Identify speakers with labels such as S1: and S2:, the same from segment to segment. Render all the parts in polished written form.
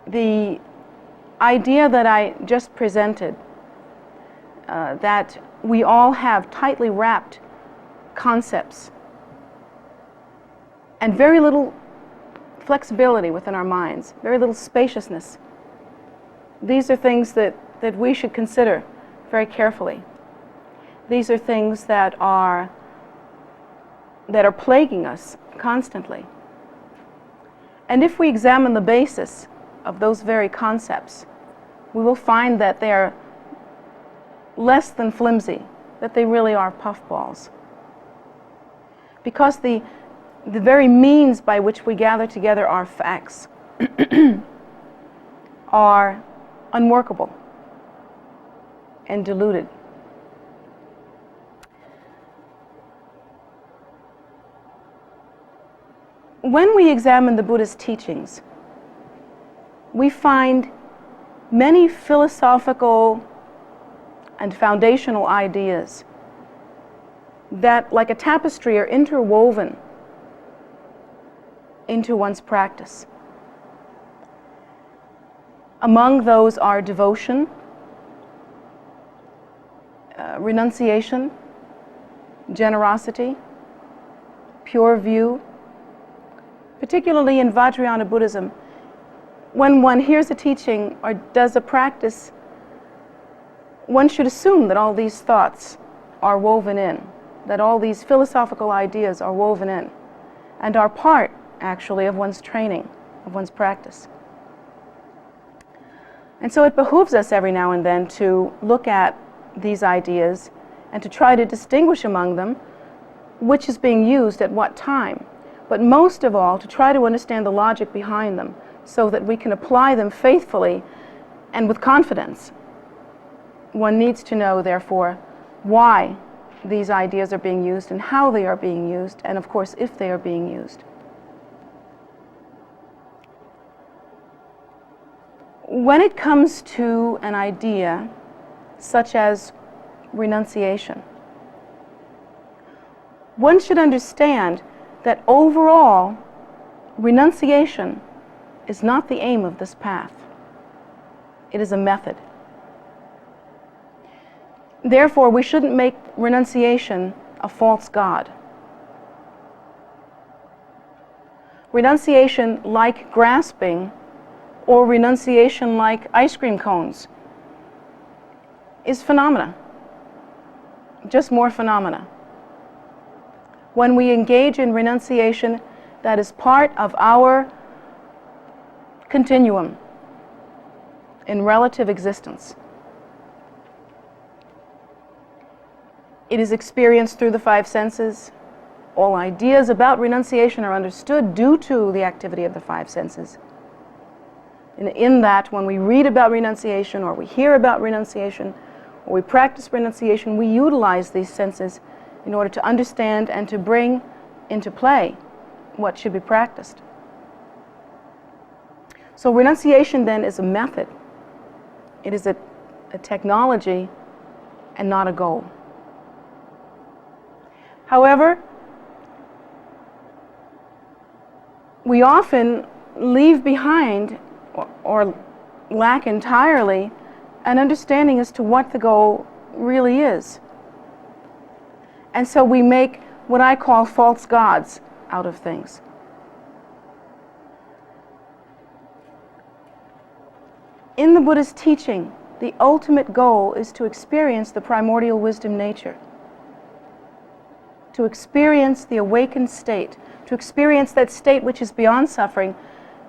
S1: the idea that I just presented, that we all have tightly wrapped concepts and very little flexibility within our minds, very little spaciousness. These are things that we should consider very carefully. These are things that are plaguing us constantly. And if we examine the basis of those very concepts, we will find that they are less than flimsy, that they really are puffballs. Because the very means by which we gather together our facts are unworkable and diluted. When we examine the Buddha's teachings, we find many philosophical and foundational ideas that, like a tapestry, are interwoven into one's practice. Among those are devotion, renunciation, generosity, pure view. Particularly in Vajrayana Buddhism, when one hears a teaching or does a practice, one should assume that all these thoughts are woven in, that all these philosophical ideas are woven in, and are part, actually, of one's training, of one's practice. And so it behooves us every now and then to look at these ideas and to try to distinguish among them which is being used at what time. But most of all, to try to understand the logic behind them so that we can apply them faithfully and with confidence. One needs to know, therefore, why these ideas are being used and how they are being used, and of course, if they are being used. When it comes to an idea such as renunciation, one should understand that overall, renunciation is not the aim of this path. It is a method. Therefore, we shouldn't make renunciation a false god. Renunciation like grasping, or renunciation like ice cream cones, is phenomena, just more phenomena. When we engage in renunciation, that is part of our continuum in relative existence. It is experienced through the five senses. All ideas about renunciation are understood due to the activity of the five senses. In that, when we read about renunciation, or we hear about renunciation, or we practice renunciation, we utilize these senses in order to understand and to bring into play what should be practiced. So renunciation then is a method. It is a technology and not a goal. However, we often leave behind or lack entirely an understanding as to what the goal really is. And so we make what I call false gods out of things. In the Buddha's teaching, the ultimate goal is to experience the primordial wisdom nature, to experience the awakened state, to experience that state which is beyond suffering,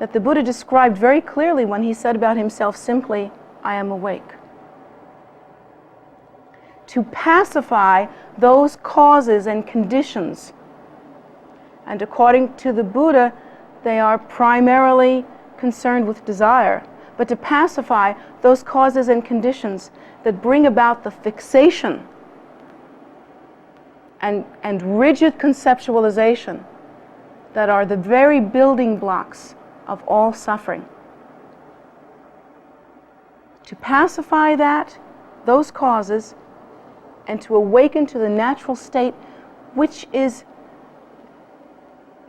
S1: that the Buddha described very clearly when he said about himself simply, "I am awake." To pacify those causes and conditions. And according to the Buddha, they are primarily concerned with desire. But to pacify those causes and conditions that bring about the fixation and rigid conceptualization that are the very building blocks of all suffering. To pacify those causes, and to awaken to the natural state, which is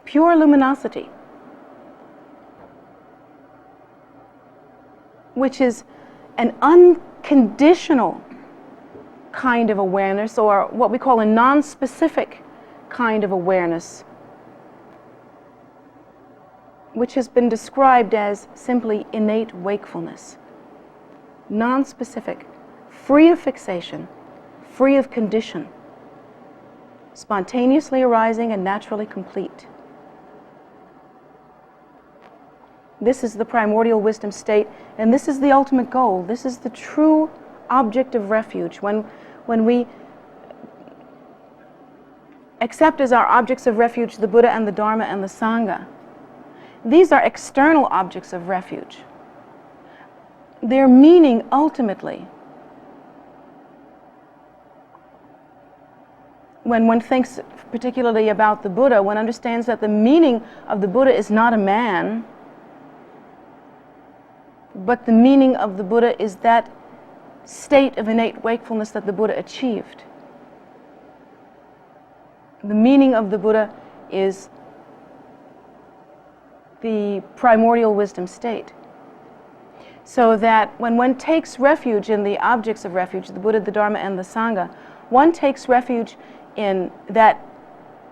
S1: pure luminosity. which is an unconditional kind of awareness, or what we call a non-specific kind of awareness, which has been described as simply innate wakefulness. Non-specific, free of fixation, free of condition, spontaneously arising and naturally complete. This is the primordial wisdom state, and this is the ultimate goal. This is the true object of refuge. When we accept as our objects of refuge the Buddha and the Dharma and the Sangha, these are external objects of refuge. Their meaning ultimately, when one thinks particularly about the Buddha, one understands that the meaning of the Buddha is not a man, but the meaning of the Buddha is that state of innate wakefulness that the Buddha achieved. The meaning of the Buddha is the primordial wisdom state. So that when one takes refuge in the objects of refuge, the Buddha, the Dharma, and the Sangha, one takes refuge in that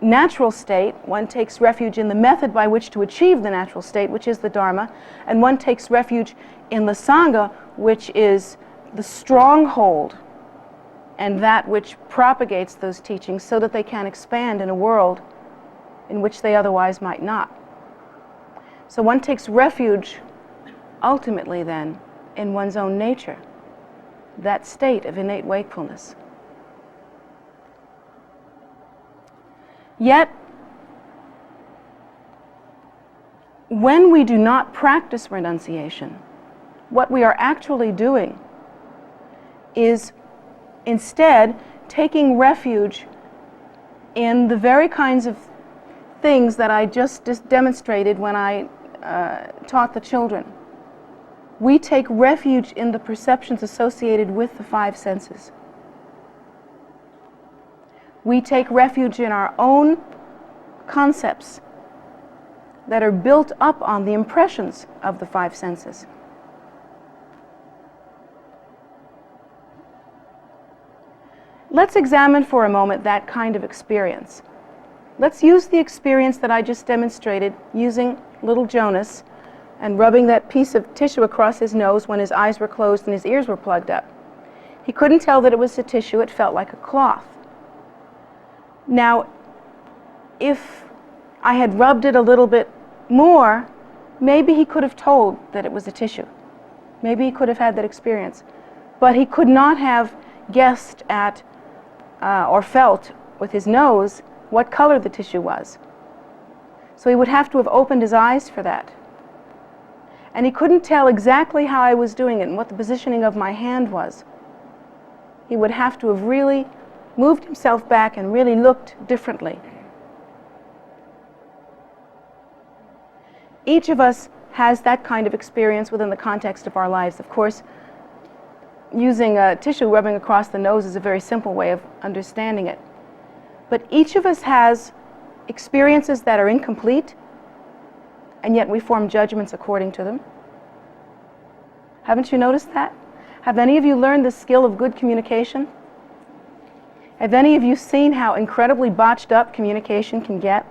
S1: natural state, one takes refuge in the method by which to achieve the natural state, which is the Dharma, and one takes refuge in the Sangha, which is the stronghold and that which propagates those teachings so that they can expand in a world in which they otherwise might not. So one takes refuge ultimately then in one's own nature, that state of innate wakefulness. Yet, when we do not practice renunciation, what we are actually doing is instead taking refuge in the very kinds of things that I just demonstrated when I taught the children. We take refuge in the perceptions associated with the five senses. We take refuge in our own concepts that are built up on the impressions of the five senses. Let's examine for a moment that kind of experience. Let's use the experience that I just demonstrated using little Jonas and rubbing that piece of tissue across his nose when his eyes were closed and his ears were plugged up. He couldn't tell that it was a tissue, it felt like a cloth. Now, if I had rubbed it a little bit more, maybe he could have told that it was a tissue. Maybe he could have had that experience. But he could not have guessed at or felt with his nose what color the tissue was. So he would have to have opened his eyes for that. And he couldn't tell exactly how I was doing it and what the positioning of my hand was. He would have to have really moved himself back and really looked differently. Each of us has that kind of experience within the context of our lives. Of course, using a tissue rubbing across the nose is a very simple way of understanding it. But each of us has experiences that are incomplete, and yet we form judgments according to them. Haven't you noticed that? Have any of you learned the skill of good communication? Have any of you seen how incredibly botched up communication can get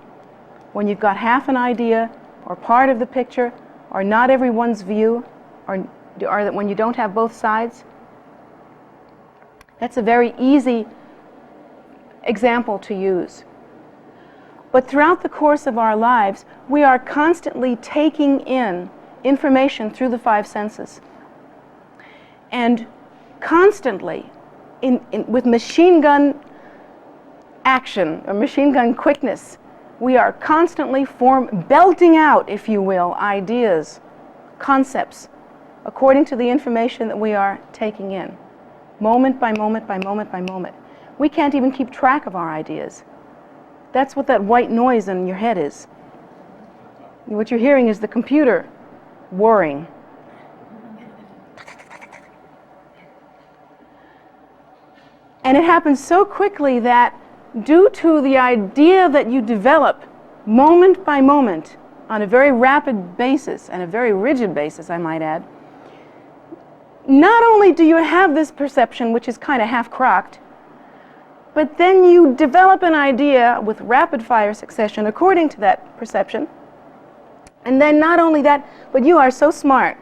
S1: when you've got half an idea or part of the picture or not everyone's view or when you don't have both sides? That's a very easy example to use. But throughout the course of our lives, we are constantly taking in information through the five senses. And constantly, with machine gun action or machine gun quickness, we are constantly belting out, if you will, ideas, concepts, according to the information that we are taking in, moment by moment by moment by moment. We can't even keep track of our ideas. That's what that white noise in your head is. What you're hearing is the computer whirring. And it happens so quickly that due to the idea that you develop moment by moment on a very rapid basis and a very rigid basis, I might add, not only do you have this perception, which is kind of half-crocked, but then you develop an idea with rapid-fire succession according to that perception. And then not only that, but you are so smart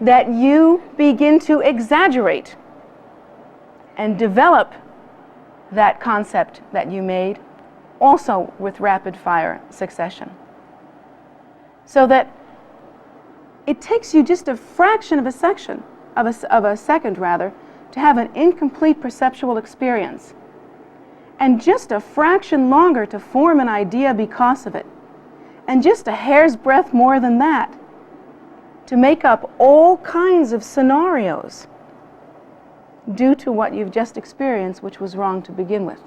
S1: that you begin to exaggerate and develop that concept that you made also with rapid-fire succession. So that it takes you just a fraction of a second, to have an incomplete perceptual experience, and just a fraction longer to form an idea because of it, and just a hair's breadth more than that to make up all kinds of scenarios due to what you've just experienced, which was wrong to begin with.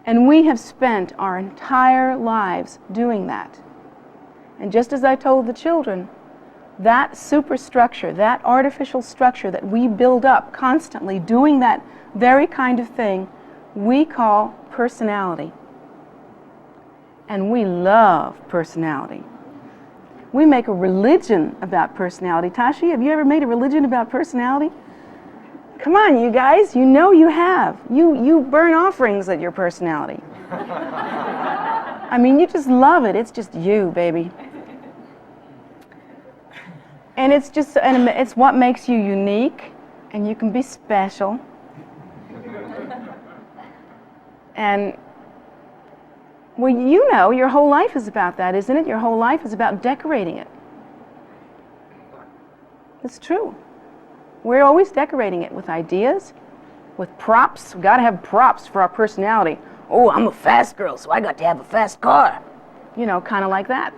S1: And we have spent our entire lives doing that. And just as I told the children, that superstructure, that artificial structure that we build up constantly doing that very kind of thing, we call personality. And we love personality. We make a religion about personality. Tashi, have you ever made a religion about personality? Come on, you guys, you know you have. You burn offerings at your personality. I mean, you just love it. It's just you, baby. And it's what makes you unique, and you can be special. And, well, you know, your whole life is about that, isn't it? Your whole life is about decorating it. It's true. We're always decorating it with ideas, with props. We've got to have props for our personality. Oh, I'm a fast girl, so I got to have a fast car. You know, kind of like that.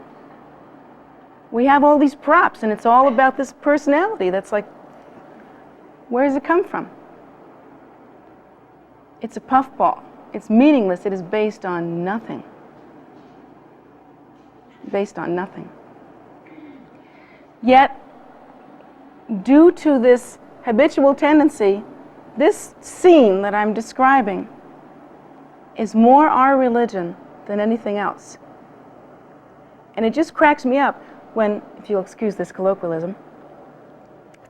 S1: We have all these props, and it's all about this personality that's like, where does it come from? It's a puffball. It's meaningless. It is based on nothing. Based on nothing. Yet, due to this habitual tendency, this scene that I'm describing is more our religion than anything else. And it just cracks me up when, if you'll excuse this colloquialism,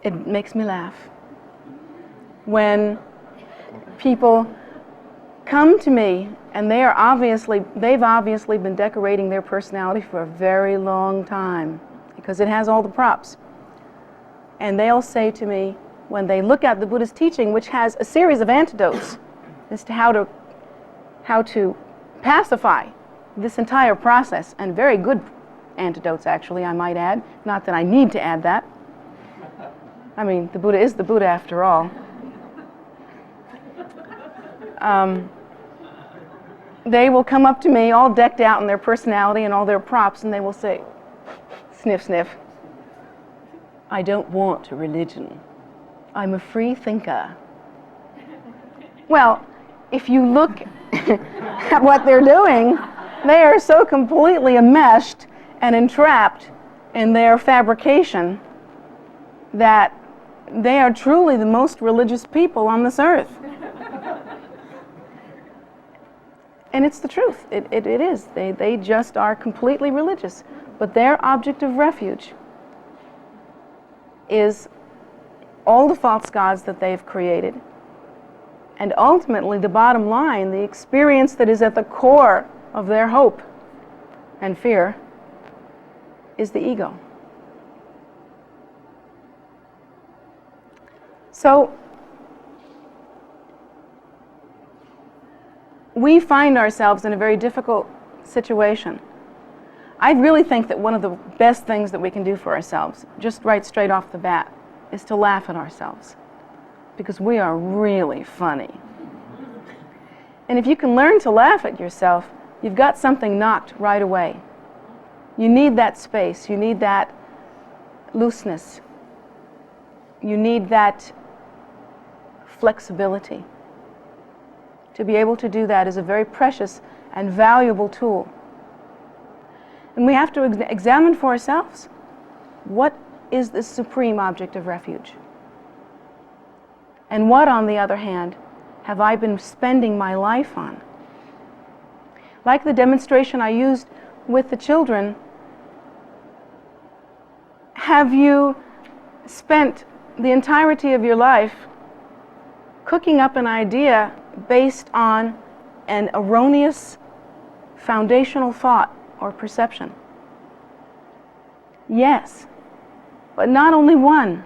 S1: it makes me laugh. When people come to me and they've obviously been decorating their personality for a very long time because it has all the props. And they'll say to me, when they look at the Buddha's teaching, which has a series of antidotes as to how to pacify this entire process, and very good antidotes, actually, I might add. Not that I need to add that. I mean, the Buddha is the Buddha after all. They will come up to me all decked out in their personality and all their props, and they will say, sniff, sniff, I don't want a religion. I'm a free thinker. Well, if you look at what they're doing, they are so completely enmeshed and entrapped in their fabrication that they are truly the most religious people on this earth. And it's the truth. It is. They just are completely religious. But their object of refuge is all the false gods that they've created. And ultimately, the bottom line, the experience that is at the core of their hope and fear, is the ego. So, we find ourselves in a very difficult situation. I really think that one of the best things that we can do for ourselves, just right straight off the bat, is to laugh at ourselves. Because we are really funny. And if you can learn to laugh at yourself, you've got something knocked right away. You need that space. You need that looseness. You need that flexibility. To be able to do that is a very precious and valuable tool. And we have to examine for ourselves, what is the supreme object of refuge? And what, on the other hand, have I been spending my life on? Like the demonstration I used with the children, Have you spent the entirety of your life cooking up an idea based on an erroneous foundational thought or perception? Yes, but not only one.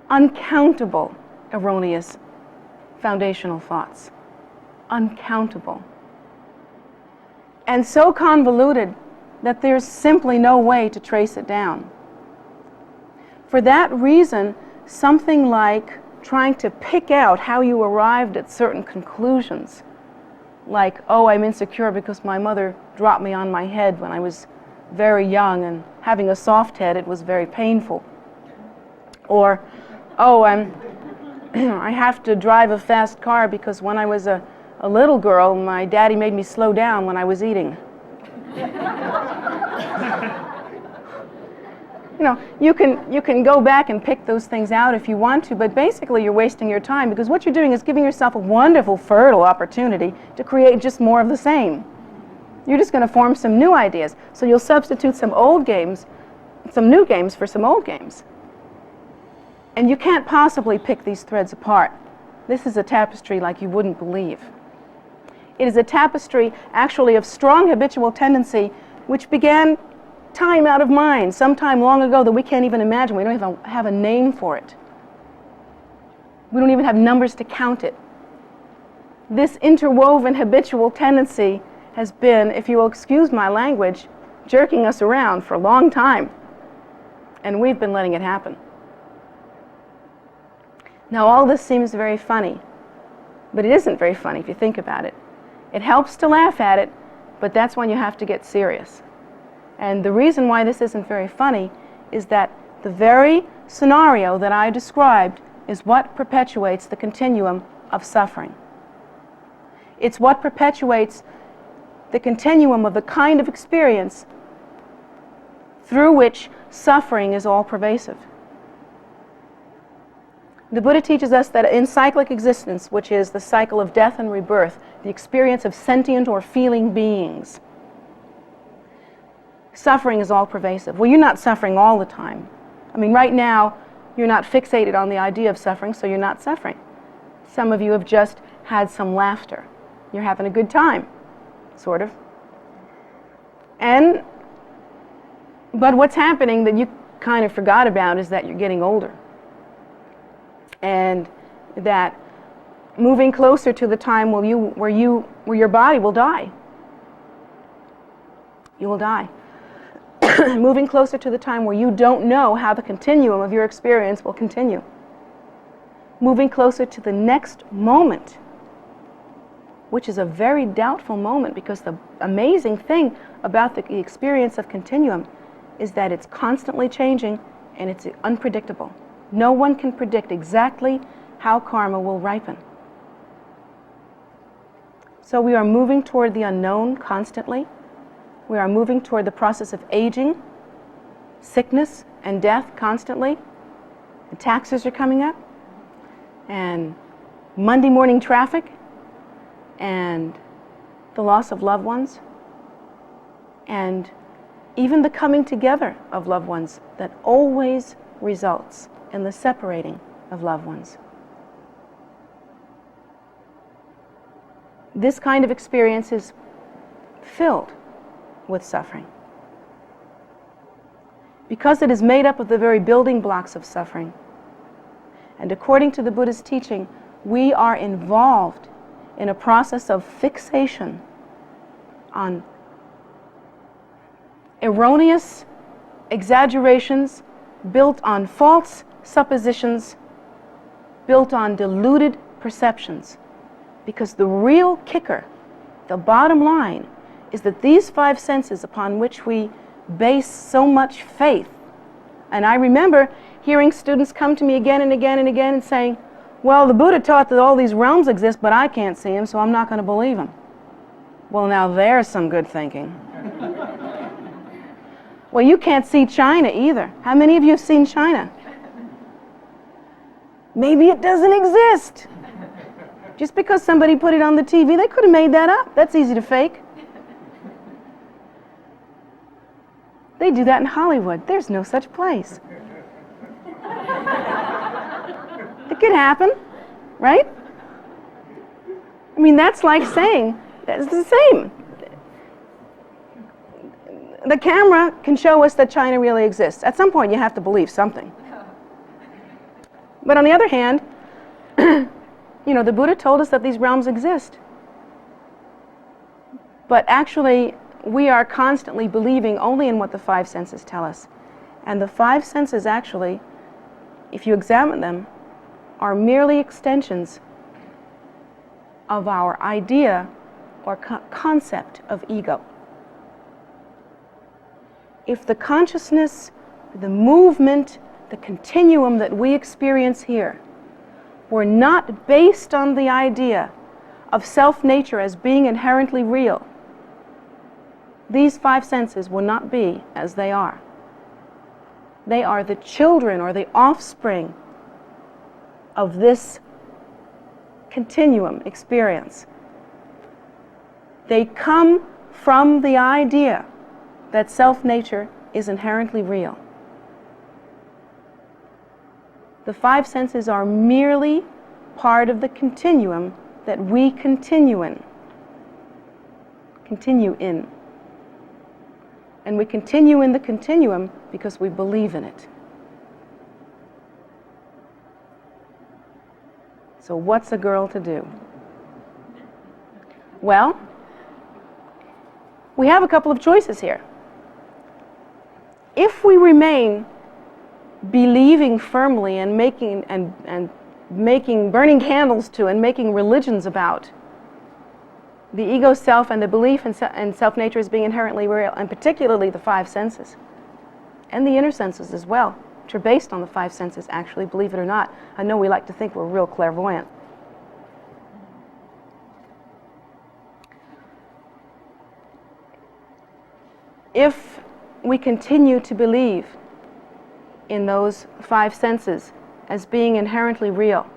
S1: Uncountable erroneous foundational thoughts. Uncountable. And so convoluted that there's simply no way to trace it down. For that reason, something like trying to pick out how you arrived at certain conclusions, like, oh, I'm insecure because my mother dropped me on my head when I was very young, and having a soft head, it was very painful. Or, oh, I have to drive a fast car because when I was a little girl, my daddy made me slow down when I was eating. You know, you can go back and pick those things out if you want to, but basically you're wasting your time, because what you're doing is giving yourself a wonderful, fertile opportunity to create just more of the same. You're just going to form some new ideas. So you'll substitute some old games, some new games for some old games. And you can't possibly pick these threads apart. This is a tapestry like you wouldn't believe. It is a tapestry actually of strong habitual tendency which began time out of mind, sometime long ago that we can't even imagine. We don't even have a name for it. We don't even have numbers to count it. This interwoven habitual tendency has been, if you will excuse my language, jerking us around for a long time. And we've been letting it happen. Now, all this seems very funny, but it isn't very funny if you think about it. It helps to laugh at it, but that's when you have to get serious. And the reason why this isn't very funny is that the very scenario that I described is what perpetuates the continuum of suffering. It's what perpetuates the continuum of the kind of experience through which suffering is all pervasive. The Buddha teaches us that in cyclic existence, which is the cycle of death and rebirth, the experience of sentient or feeling beings, suffering is all pervasive. Well, you're not suffering all the time. I mean, right now, you're not fixated on the idea of suffering, so you're not suffering. Some of you have just had some laughter. You're having a good time, sort of. But what's happening that you kind of forgot about is that you're getting older. And that moving closer to the time where your body will die. You will die. Moving closer to the time where you don't know how the continuum of your experience will continue. Moving closer to the next moment, which is a very doubtful moment, because the amazing thing about the experience of continuum is that it's constantly changing and it's unpredictable. No one can predict exactly how karma will ripen. So we are moving toward the unknown constantly. We are moving toward the process of aging, sickness, and death constantly. The taxes are coming up, and Monday morning traffic, and the loss of loved ones, and even the coming together of loved ones that always results in the separating of loved ones. This kind of experience is filled with suffering, because it is made up of the very building blocks of suffering. And according to the Buddha's teaching, we are involved in a process of fixation on erroneous exaggerations built on false suppositions, built on deluded perceptions. Because the real kicker, the bottom line, is that these five senses upon which we base so much faith, and I remember hearing students come to me again and again and again and saying, well, the Buddha taught that all these realms exist, but I can't see them, so I'm not going to believe him. Well, now there's some good thinking. Well, you can't see China either. How many of you have seen China? Maybe it doesn't exist. Just because somebody put it on the TV, they could have made that up. That's easy to fake. They do that in Hollywood. There's no such place. It could happen, right? I mean, that's like saying, that's the same. The camera can show us that China really exists. At some point, you have to believe something. But on the other hand, the Buddha told us that these realms exist. But actually, we are constantly believing only in what the five senses tell us. And the five senses actually, if you examine them, are merely extensions of our idea or concept of ego. If the consciousness, the movement, the continuum that we experience here were not based on the idea of self-nature as being inherently real, these five senses will not be as they are. They are the children or the offspring of this continuum experience. They come from the idea that self-nature is inherently real. The five senses are merely part of the continuum that we continue in. And we continue in the continuum because we believe in it. So what's a girl to do? Well, we have a couple of choices here. If we remain believing firmly and making burning candles to and making religions about the ego self and the belief in self-nature as being inherently real, and particularly the five senses, and the inner senses as well, which are based on the five senses, actually, believe it or not. I know we like to think we're real clairvoyant. If we continue to believe in those five senses as being inherently real,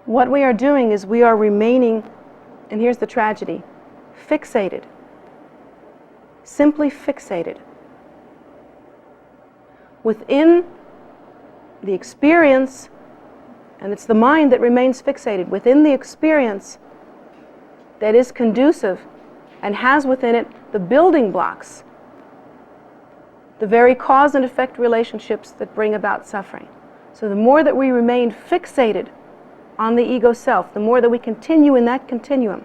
S1: what we are doing is we are remaining, and here's the tragedy, fixated, simply fixated within the experience, and it's the mind that remains fixated within the experience that is conducive and has within it the building blocks, the very cause and effect relationships that bring about suffering. So the more that we remain fixated on the ego self, the more that we continue in that continuum,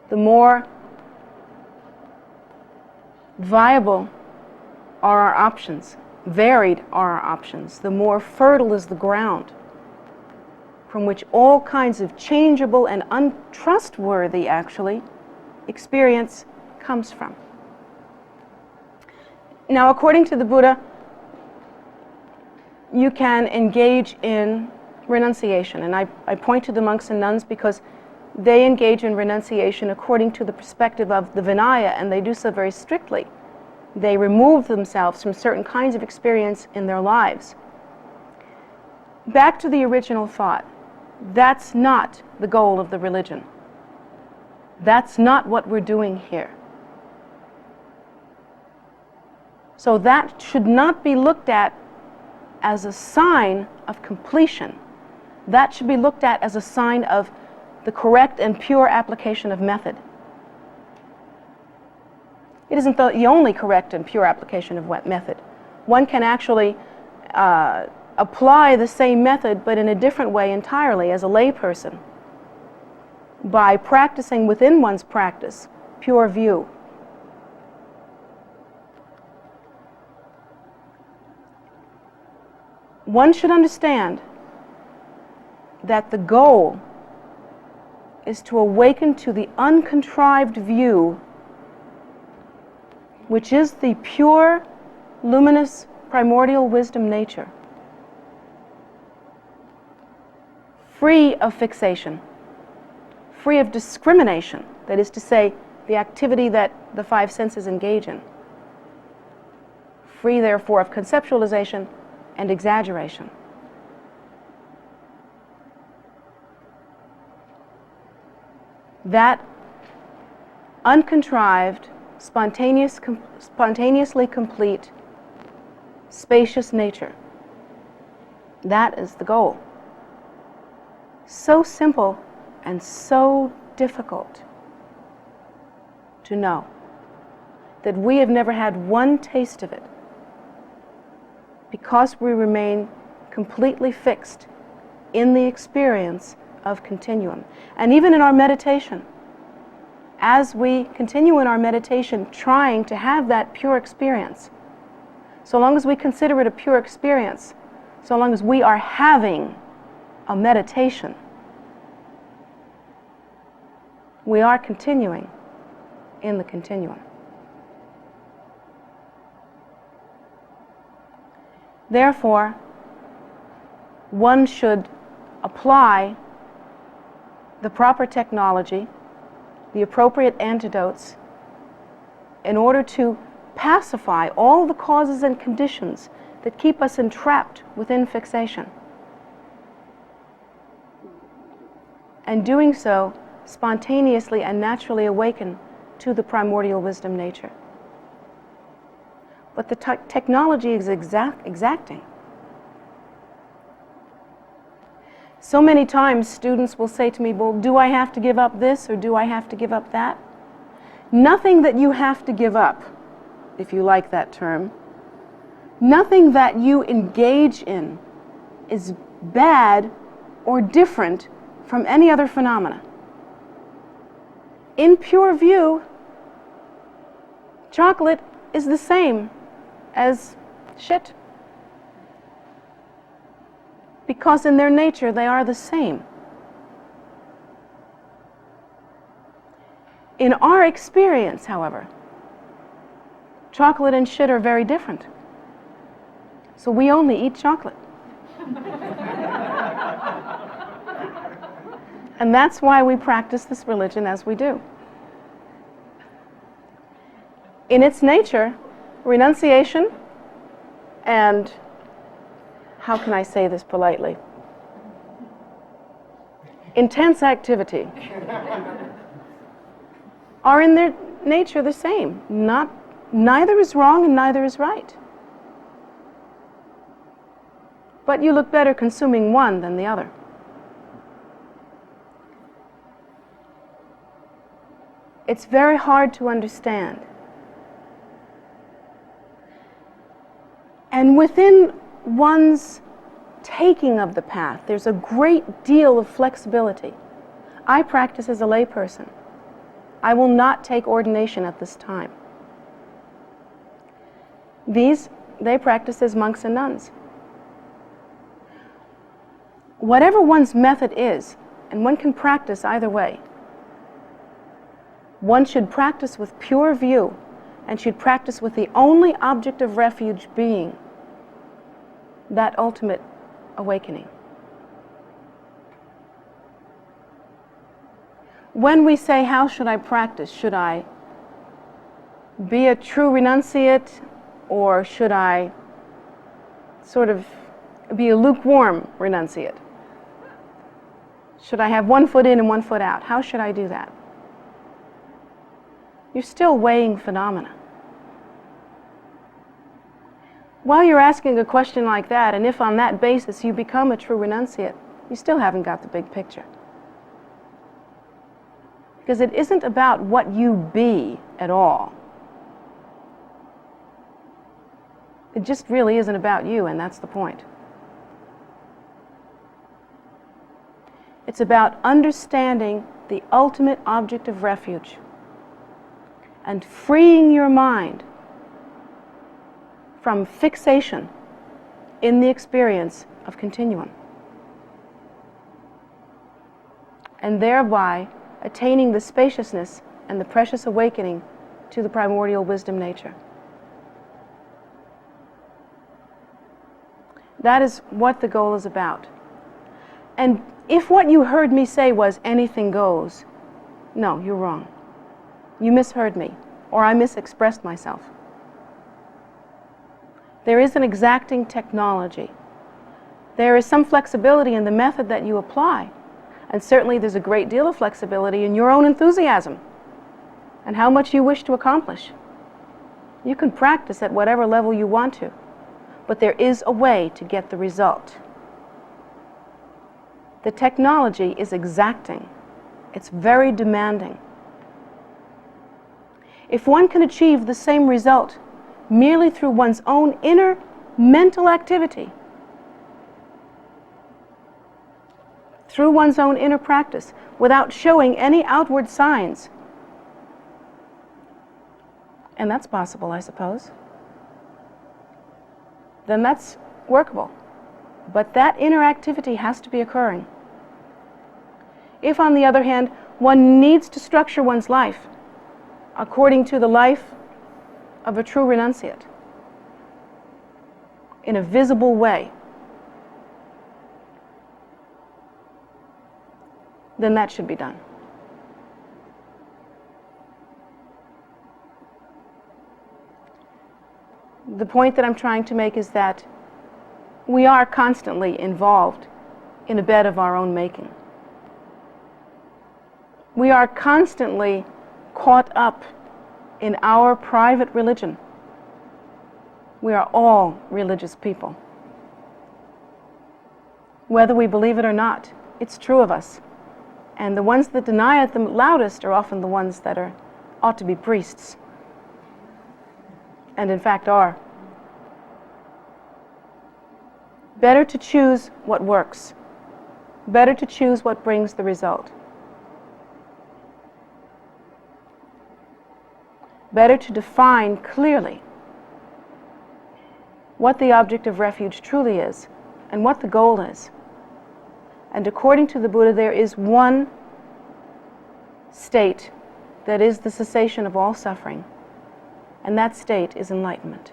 S1: the more viable are our options, varied are our options, the more fertile is the ground from which all kinds of changeable and untrustworthy, actually, experience comes from. Now, according to the Buddha, you can engage in renunciation. And I point to the monks and nuns because they engage in renunciation according to the perspective of the Vinaya, and they do so very strictly. They remove themselves from certain kinds of experience in their lives. Back to the original thought. That's not the goal of the religion. That's not what we're doing here. So that should not be looked at as a sign of completion. That should be looked at as a sign of the correct and pure application of method. It isn't the only correct and pure application of method. One can actually apply the same method but in a different way entirely as a layperson by practicing within one's practice pure view. One should understand that the goal is to awaken to the uncontrived view, which is the pure, luminous, primordial wisdom nature, free of fixation, free of discrimination, that is to say, the activity that the five senses engage in, free, therefore, of conceptualization and exaggeration. That uncontrived, spontaneously complete, spacious nature. That is the goal. So simple and so difficult to know that we have never had one taste of it because we remain completely fixed in the experience of continuum. And even in our meditation, as we continue in our meditation trying to have that pure experience, so long as we consider it a pure experience, so long as we are having a meditation, we are continuing in the continuum. Therefore, one should apply the proper technology, the appropriate antidotes, in order to pacify all the causes and conditions that keep us entrapped within fixation. And doing so, spontaneously and naturally awaken to the primordial wisdom nature. But the technology is exacting. So many times students will say to me, well, do I have to give up this or do I have to give up that? Nothing that you have to give up, if you like that term. Nothing that you engage in is bad or different from any other phenomena. In pure view, chocolate is the same as shit, because in their nature they are the same. In our experience, however, chocolate and shit are very different. So we only eat chocolate. And that's why we practice this religion as we do. In its nature, renunciation and, how can I say this politely? Intense activity are in their nature the same. Neither is wrong and neither is right. But you look better consuming one than the other. It's very hard to understand. And within one's taking of the path, there's a great deal of flexibility. I practice as a layperson. I will not take ordination at this time. They practice as monks and nuns. Whatever one's method is, and one can practice either way, one should practice with pure view and should practice with the only object of refuge being that ultimate awakening. When we say, how should I practice? Should I be a true renunciate, or should I sort of be a lukewarm renunciate? Should I have one foot in and one foot out? How should I do that? You're still weighing phenomena. While you're asking a question like that, and if on that basis you become a true renunciate, you still haven't got the big picture. Because it isn't about what you be at all. It just really isn't about you, and that's the point. It's about understanding the ultimate object of refuge and freeing your mind from fixation in the experience of continuum, and thereby attaining the spaciousness and the precious awakening to the primordial wisdom nature. That is what the goal is about. And if what you heard me say was anything goes, no, you're wrong. You misheard me, or I misexpressed myself. There is an exacting technology. There is some flexibility in the method that you apply. And certainly there's a great deal of flexibility in your own enthusiasm and how much you wish to accomplish. You can practice at whatever level you want to, but there is a way to get the result. The technology is exacting. It's very demanding. If one can achieve the same result merely through one's own inner mental activity, through one's own inner practice, without showing any outward signs, and that's possible, I suppose, then that's workable. But that inner activity has to be occurring. If, on the other hand, one needs to structure one's life according to the life of a true renunciate, in a visible way, then that should be done. The point that I'm trying to make is that we are constantly involved in a bed of our own making. We are constantly caught up in our private religion. We are all religious people. Whether we believe it or not, it's true of us. And the ones that deny it the loudest are often the ones that ought to be priests, and in fact are. Better to choose what works. Better to choose what brings the result. Better to define clearly what the object of refuge truly is and what the goal is. And according to the Buddha, there is one state that is the cessation of all suffering, and that state is enlightenment.